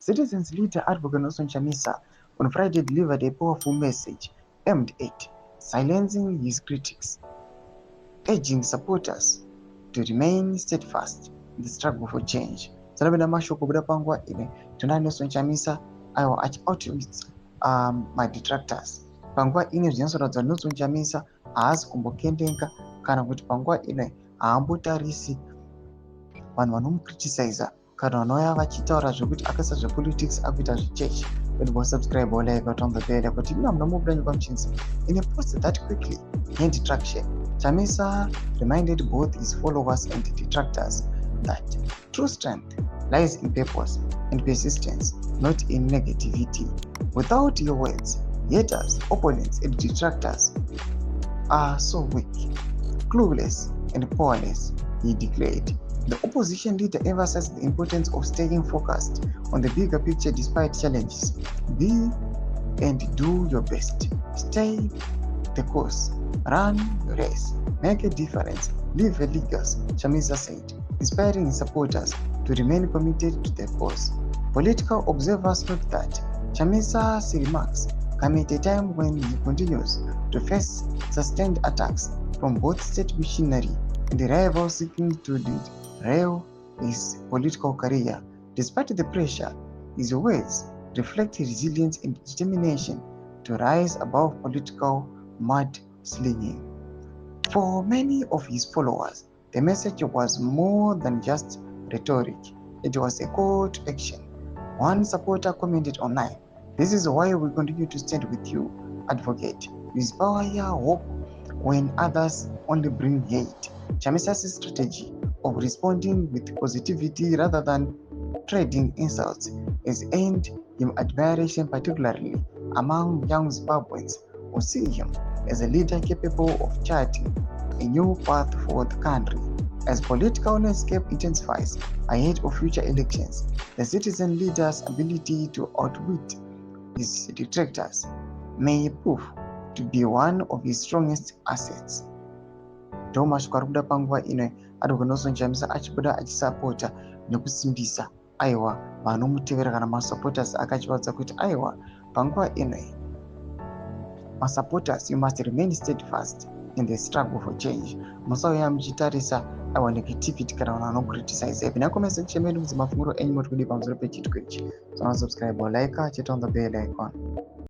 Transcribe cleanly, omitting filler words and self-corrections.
Citizens leader Advocate Nelson Chamisa on Friday delivered a powerful message aimed at silencing his critics, urging supporters to remain steadfast in the struggle for change. Salabenda mashoko kuda pangwa ine tuna Nelson Chamisa aiwa achioutwits my detractors. Pangwa ine zvinyasoratidza Nelson Chamisa haasi kumbokendenga kana kuti pangwa ine haambotarisi vanhu vanomukriticiza kana vanouya vachitaura zvekuti akaisa zvepolitics akuita zvechechi. Don't go subscribe or like or turn the bell kuti muna munomubuda nyika muchinzi. In a post that quickly gained traction, Chamisa reminded both his followers and detractors that true strength lies in purpose and persistence, not in negativity. Without your words, haters, opponents, and detractors are so weak, clueless, and powerless, he declared. The opposition leader emphasized the importance of staying focused on the bigger picture despite challenges. Be and do your best. Stay the course. Run your race. Make a difference. Leave a legacy, Chamisa said, inspiring his supporters to remain committed to their cause. Political observers note that Chamisa's remarks come at a time when he continues to face sustained attacks from both state machinery and the rivals seeking to derail his political career. Despite the pressure, his words reflect resilience and determination to rise above political mudslinging. For many of his followers, the message was more than just rhetoric. It was a call to action. One supporter commented online, "This is why we continue to stand with you, advocate. You inspire hope when others only bring hate." Chamisa's strategy of responding with positivity rather than trading insults has earned him admiration, particularly among young Zimbabweans who see him as a leader capable of charting a new path for the country. As political landscape intensifies ahead of future elections, the citizen leader's ability to outwit his detractors may prove to be one of his strongest assets. Thomas Kwaruda Pangwa ine Advocate Nelson Chamisa achibuda achisapota nekusimbisa aiwa vanomutevera kana masupporters akachivatsa kuti aiwa panguva ine masupporters, you must remain steadfast in the struggle for change. Musauya muchitarisa aiwa negativity kana vanhu vanokriticize. Ipi nakomesa section medu kuti mafunguro enyu muri kudi pamusoro pechitiko ichi. So subscribe or like, chit on the bell icon.